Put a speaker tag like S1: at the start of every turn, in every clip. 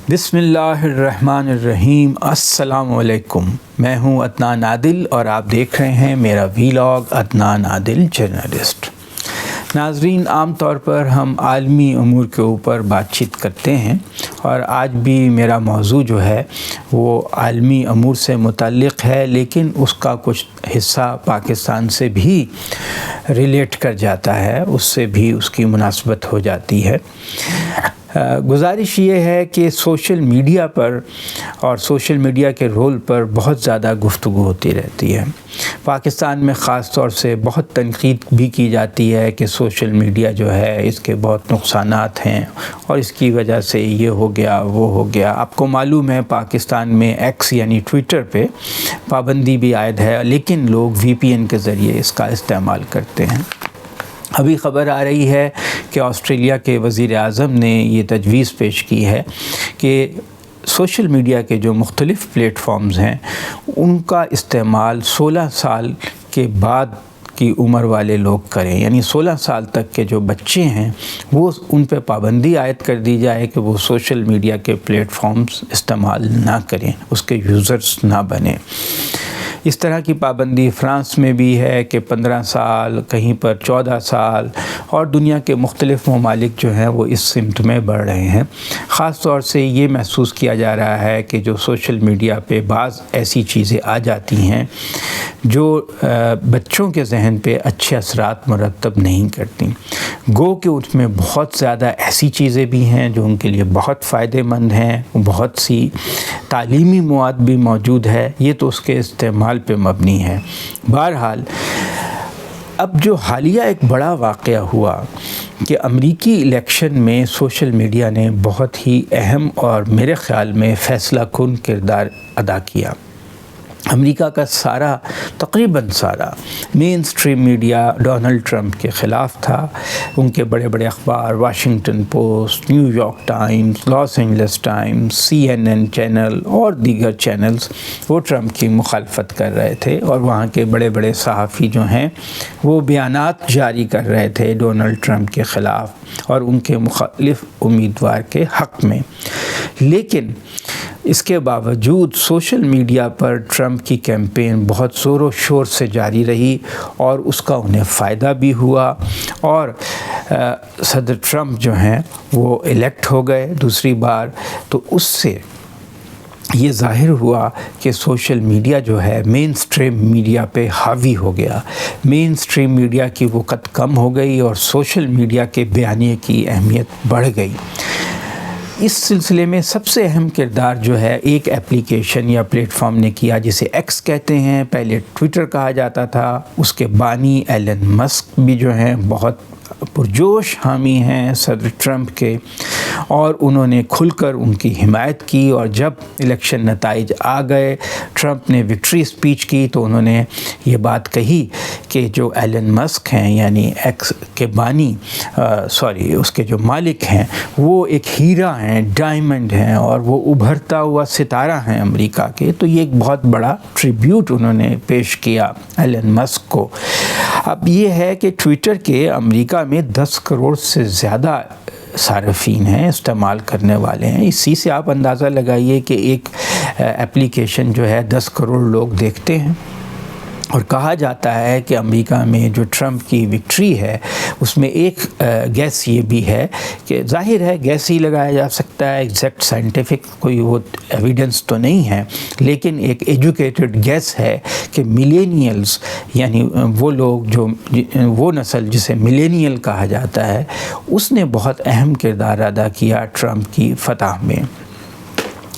S1: بسم اللہ الرحمن الرحیم۔ السلام علیکم، میں ہوں عدنان عادل اور آپ دیکھ رہے ہیں میرا ویلاگ عدنان عادل جرنلسٹ۔ ناظرین، عام طور پر ہم عالمی امور کے اوپر بات چیت کرتے ہیں اور آج بھی میرا موضوع جو ہے وہ عالمی امور سے متعلق ہے، لیکن اس کا کچھ حصہ پاکستان سے بھی ریلیٹ کر جاتا ہے، اس سے بھی اس کی مناسبت ہو جاتی ہے۔ گزارش یہ ہے کہ سوشل میڈیا پر اور سوشل میڈیا کے رول پر بہت زیادہ گفتگو ہوتی رہتی ہے۔ پاکستان میں خاص طور سے بہت تنقید بھی کی جاتی ہے کہ سوشل میڈیا جو ہے اس کے بہت نقصانات ہیں اور اس کی وجہ سے یہ ہو گیا وہ ہو گیا۔ آپ کو معلوم ہے پاکستان میں ایکس یعنی ٹویٹر پہ پابندی بھی عائد ہے، لیکن لوگ وی پی این کے ذریعے اس کا استعمال کرتے ہیں۔ ابھی خبر آ رہی ہے کہ آسٹریلیا کے وزیر اعظم نے یہ تجویز پیش کی ہے کہ سوشل میڈیا کے جو مختلف پلیٹ فارمز ہیں ان کا استعمال 16 سال کے بعد کی عمر والے لوگ کریں، یعنی 16 سال تک کے جو بچے ہیں وہ ان پہ پابندی عائد کر دی جائے کہ وہ سوشل میڈیا کے پلیٹ فارمز استعمال نہ کریں، اس کے یوزرز نہ بنیں۔ اس طرح کی پابندی فرانس میں بھی ہے کہ 15 سال، کہیں پر 14 سال، اور دنیا کے مختلف ممالک جو ہیں وہ اس سمت میں بڑھ رہے ہیں۔ خاص طور سے یہ محسوس کیا جا رہا ہے کہ جو سوشل میڈیا پہ بعض ایسی چیزیں آ جاتی ہیں جو بچوں کے ذہن پہ اچھے اثرات مرتب نہیں کرتی، گو کہ اس میں بہت زیادہ ایسی چیزیں بھی ہیں جو ان کے لیے بہت فائدہ مند ہیں، بہت سی تعلیمی مواد بھی موجود ہے، یہ تو اس کے استعمال پہ مبنی ہے۔ بہرحال اب جو حالیہ ایک بڑا واقعہ ہوا کہ امریکی الیکشن میں سوشل میڈیا نے بہت ہی اہم اور میرے خیال میں فیصلہ کن کردار ادا کیا۔ امریکہ کا تقریباً سارا mainstream media Donald Trump کے خلاف تھا۔ ان کے بڑے بڑے اخبار Washington Post, New York Times, Los Angeles Times, CNN channel اور دیگر چینلز وہ ٹرمپ کی مخالفت کر رہے تھے، اور وہاں کے بڑے بڑے صحافی جو ہیں وہ بیانات جاری کر رہے تھے ڈونلڈ ٹرمپ کے خلاف اور ان کے مخالف امیدوار کے حق میں۔ لیکن اس کے باوجود سوشل میڈیا پر ٹرمپ کی کیمپین بہت زور و شور سے جاری رہی اور اس کا انہیں فائدہ بھی ہوا، اور صدر ٹرمپ جو ہیں وہ الیکٹ ہو گئے دوسری بار۔ تو اس سے یہ ظاہر ہوا کہ سوشل میڈیا جو ہے مین اسٹریم میڈیا پہ حاوی ہو گیا، مین اسٹریم میڈیا کی وقت کم ہو گئی اور سوشل میڈیا کے بیانیے کی اہمیت بڑھ گئی۔ اس سلسلے میں سب سے اہم کردار جو ہے ایک ایپلیکیشن یا پلیٹ فارم نے کیا جسے ایکس کہتے ہیں، پہلے ٹویٹر کہا جاتا تھا۔ اس کے بانی ایلن مسک بھی جو ہیں بہت پرجوش حامی ہیں صدر ٹرمپ کے، اور انہوں نے کھل کر ان کی حمایت کی، اور جب الیکشن نتائج آ گئے، ٹرمپ نے وکٹری اسپیچ کی تو انہوں نے یہ بات کہی کہ جو ایلن مسک ہیں یعنی ایکس کے بانی اس کے جو مالک ہیں وہ ایک ہیرا ہیں، ڈائمنڈ ہیں، اور وہ ابھرتا ہوا ستارہ ہیں امریکہ کے۔ تو یہ ایک بہت بڑا ٹریبیوٹ انہوں نے پیش کیا ایلن مسک کو۔ اب یہ ہے کہ ٹویٹر کے امریکہ میں 10 کروڑ سے زیادہ صارفین ہیں، استعمال کرنے والے ہیں۔ اسی سے آپ اندازہ لگائیے کہ ایک ایپلیکیشن جو ہے 10 کروڑ لوگ دیکھتے ہیں، اور کہا جاتا ہے کہ امریکہ میں جو ٹرمپ کی وکٹری ہے اس میں ایک گیس یہ بھی ہے کہ ظاہر ہے گیس ہی لگایا جا سکتا ہے، ایگزیکٹ سائنٹیفک کوئی وہ ایویڈنس تو نہیں ہے، لیکن ایک ایجوکیٹڈ گیس ہے کہ ملینیلز یعنی وہ لوگ جو وہ نسل جسے ملینیل کہا جاتا ہے، اس نے بہت اہم کردار ادا کیا ٹرمپ کی فتح میں۔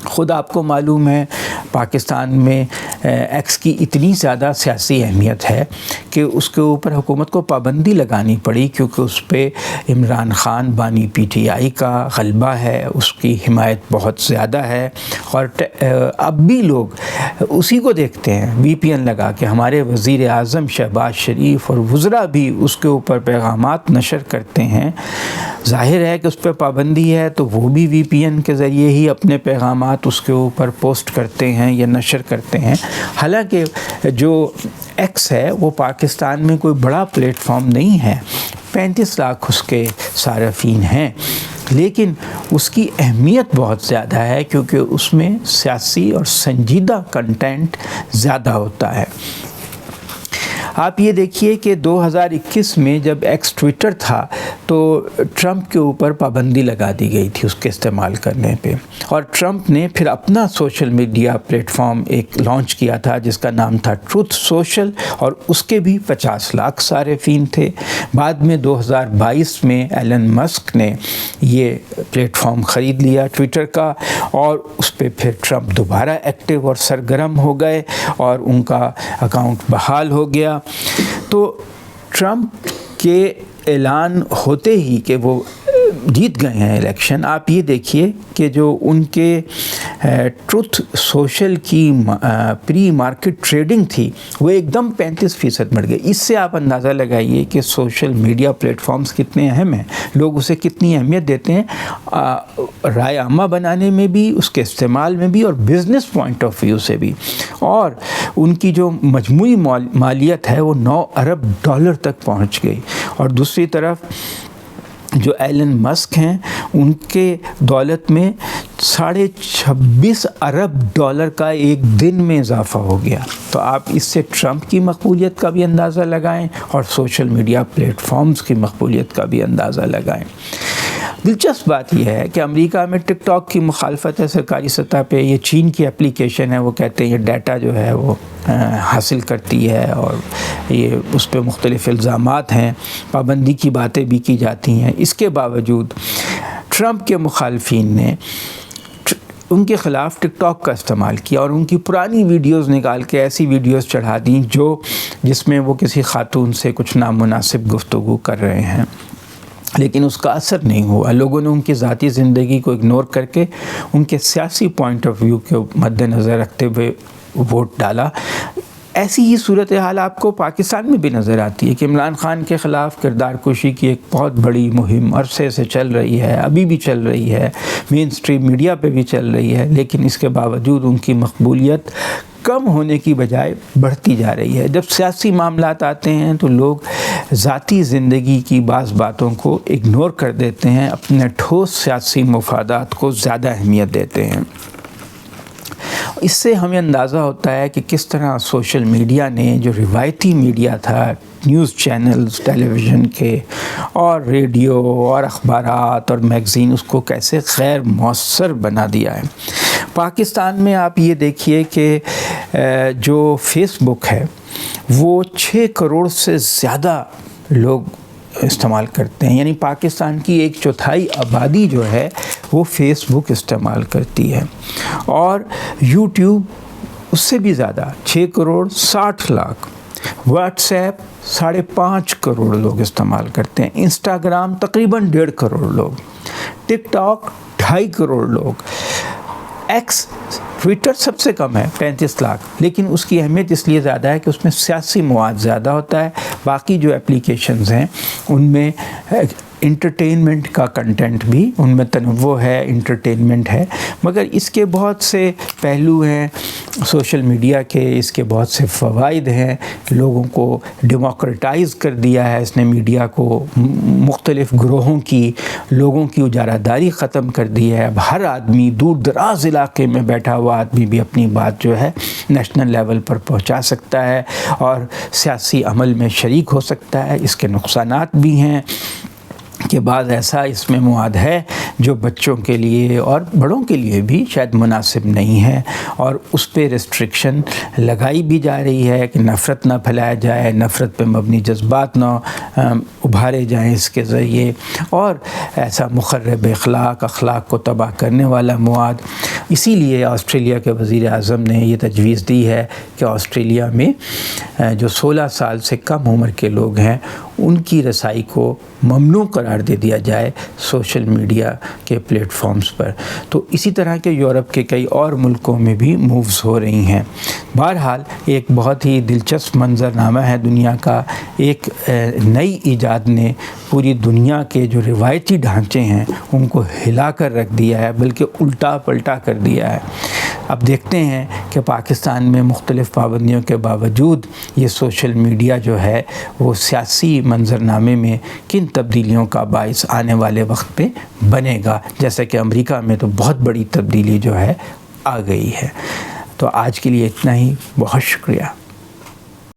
S1: خود آپ کو معلوم ہے پاکستان میں ایکس کی اتنی زیادہ سیاسی اہمیت ہے کہ اس کے اوپر حکومت کو پابندی لگانی پڑی، کیونکہ اس پہ عمران خان بانی PTI کا غلبہ ہے، اس کی حمایت بہت زیادہ ہے، اور اب بھی لوگ اسی کو دیکھتے ہیں VPN لگا کے۔ ہمارے وزیر اعظم شہباز شریف اور وزراء بھی اس کے اوپر پیغامات نشر کرتے ہیں۔ ظاہر ہے کہ اس پہ پابندی ہے تو وہ بھی VPN کے ذریعے ہی اپنے پیغامات اس کے اوپر پوسٹ کرتے ہیں یا نشر کرتے ہیں۔ حالانکہ جو ایکس ہے وہ پاکستان میں کوئی بڑا پلیٹ فارم نہیں ہے، 35 لاکھ اس کے صارفین ہیں، لیکن اس کی اہمیت بہت زیادہ ہے کیونکہ اس میں سیاسی اور سنجیدہ کنٹینٹ زیادہ ہوتا ہے۔ آپ یہ دیکھیے کہ 2021 میں جب ایکس ٹویٹر تھا تو ٹرمپ کے اوپر پابندی لگا دی گئی تھی اس کے استعمال کرنے پہ، اور ٹرمپ نے پھر اپنا سوشل میڈیا پلیٹ فارم ایک لانچ کیا تھا جس کا نام تھا ٹروتھ سوشل، اور اس کے بھی 50 لاکھ صارفین تھے۔ بعد میں 2022 میں ایلن مسک نے یہ پلیٹ فارم خرید لیا ٹویٹر کا، اور اس پہ پھر ٹرمپ دوبارہ ایکٹیو اور سرگرم ہو گئے اور ان کا اکاؤنٹ بحال ہو گیا۔ تو ٹرمپ کے اعلان ہوتے ہی کہ وہ جیت گئے ہیں الیکشن، آپ یہ دیکھیے کہ جو ان کے ٹروتھ سوشل کی پری مارکیٹ ٹریڈنگ تھی وہ ایک دم 35% بڑھ گئی۔ اس سے آپ اندازہ لگائیے کہ سوشل میڈیا پلیٹ فارمز کتنے اہم ہیں، لوگ اسے کتنی اہمیت دیتے ہیں، رائے عامہ بنانے میں بھی، اس کے استعمال میں بھی، اور بزنس پوائنٹ آف ویو سے بھی۔ اور ان کی جو مجموعی مالیت ہے وہ $9 ارب تک پہنچ گئی۔ اور دوسری طرف جو ایلن مسک ہیں ان کے دولت میں $26.5 ارب کا ایک دن میں اضافہ ہو گیا۔ تو آپ اس سے ٹرمپ کی مقبولیت کا بھی اندازہ لگائیں اور سوشل میڈیا پلیٹ فارمز کی مقبولیت کا بھی اندازہ لگائیں۔ دلچسپ بات یہ ہے کہ امریکہ میں ٹک ٹاک کی مخالفت ہے سرکاری سطح پہ، یہ چین کی اپلیکیشن ہے، وہ کہتے ہیں یہ ڈیٹا جو ہے وہ حاصل کرتی ہے، اور یہ اس پہ مختلف الزامات ہیں، پابندی کی باتیں بھی کی جاتی ہیں۔ اس کے باوجود ٹرمپ کے مخالفین نے ان کے خلاف ٹک ٹاک کا استعمال کیا اور ان کی پرانی ویڈیوز نکال کے ایسی ویڈیوز چڑھا دیں جس میں وہ کسی خاتون سے کچھ نامناسب گفتگو کر رہے ہیں، لیکن اس کا اثر نہیں ہوا۔ لوگوں نے ان کی ذاتی زندگی کو اگنور کر کے ان کے سیاسی پوائنٹ آف ویو کے مد نظر رکھتے ہوئے ووٹ ڈالا۔ ایسی ہی صورتحال آپ کو پاکستان میں بھی نظر آتی ہے کہ عمران خان کے خلاف کردار کشی کی ایک بہت بڑی مہم عرصے سے چل رہی ہے، ابھی بھی چل رہی ہے، مین اسٹریم میڈیا پہ بھی چل رہی ہے، لیکن اس کے باوجود ان کی مقبولیت کم ہونے کی بجائے بڑھتی جا رہی ہے۔ جب سیاسی معاملات آتے ہیں تو لوگ ذاتی زندگی کی بعض باتوں کو اگنور کر دیتے ہیں، اپنے ٹھوس سیاسی مفادات کو زیادہ اہمیت دیتے ہیں۔ اس سے ہمیں اندازہ ہوتا ہے کہ کس طرح سوشل میڈیا نے جو روایتی میڈیا تھا، نیوز چینلز ٹیلی ویژن کے اور ریڈیو اور اخبارات اور میگزین، اس کو کیسے غیر مؤثر بنا دیا ہے۔ پاکستان میں آپ یہ دیکھیے کہ جو فیس بک ہے وہ 6 کروڑ سے زیادہ لوگ استعمال کرتے ہیں، یعنی پاکستان کی 1/4 آبادی جو ہے وہ فیس بک استعمال کرتی ہے، اور یوٹیوب اس سے بھی زیادہ 6 کروڑ 60 لاکھ، واٹس ایپ 5.5 کروڑ لوگ استعمال کرتے ہیں، انسٹاگرام تقریباً 1.5 کروڑ لوگ، ٹک ٹاک 2.5 کروڑ لوگ، ایکس ٹویٹر سب سے کم ہے 35 لاکھ، لیکن اس کی اہمیت اس لیے زیادہ ہے کہ اس میں سیاسی مواد زیادہ ہوتا ہے۔ باقی جو اپلیکیشنز ہیں ان میں انٹرٹینمنٹ کا کنٹینٹ بھی ان میں تنوع ہے، انٹرٹینمنٹ ہے، مگر اس کے بہت سے پہلو ہیں سوشل میڈیا کے، اس کے بہت سے فوائد ہیں۔ لوگوں کو ڈیموکریٹائز کر دیا ہے اس نے میڈیا کو، مختلف گروہوں کی لوگوں کی اجارہ داری ختم کر دی ہے۔ اب ہر آدمی، دور دراز علاقے میں بیٹھا ہوا آدمی بھی اپنی بات جو ہے نیشنل لیول پر پہنچا سکتا ہے اور سیاسی عمل میں شریک ہو سکتا ہے۔ اس کے نقصانات بھی ہیں کہ بعض ایسا اس میں مواد ہے جو بچوں کے لیے اور بڑوں کے لیے بھی شاید مناسب نہیں ہے، اور اس پہ ریسٹرکشن لگائی بھی جا رہی ہے کہ نفرت نہ پھیلایا جائے، نفرت پہ مبنی جذبات نہ ابھارے جائیں اس کے ذریعے، اور ایسا مخرب اخلاق کو تباہ کرنے والا مواد۔ اسی لیے آسٹریلیا کے وزیر اعظم نے یہ تجویز دی ہے کہ آسٹریلیا میں جو 16 سال سے کم عمر کے لوگ ہیں ان کی رسائی کو ممنوع قرار دے دیا جائے سوشل میڈیا کے پلیٹ فارمز پر۔ تو اسی طرح کے یورپ کے کئی اور ملکوں میں بھی مووز ہو رہی ہیں۔ بہرحال ایک بہت ہی دلچسپ منظرنامہ ہے دنیا کا، ایک نئی ایجاد نے پوری دنیا کے جو روایتی ڈھانچے ہیں ان کو ہلا کر رکھ دیا ہے، بلکہ الٹا پلٹا کر دیا ہے۔ اب دیکھتے ہیں کہ پاکستان میں مختلف پابندیوں کے باوجود یہ سوشل میڈیا جو ہے وہ سیاسی منظرنامے میں کن تبدیلیوں کا باعث آنے والے وقت پہ بنے گا، جیسا کہ امریکہ میں تو بہت بڑی تبدیلی جو ہے آ گئی ہے۔ تو آج کے لیے اتنا ہی، بہت شکریہ۔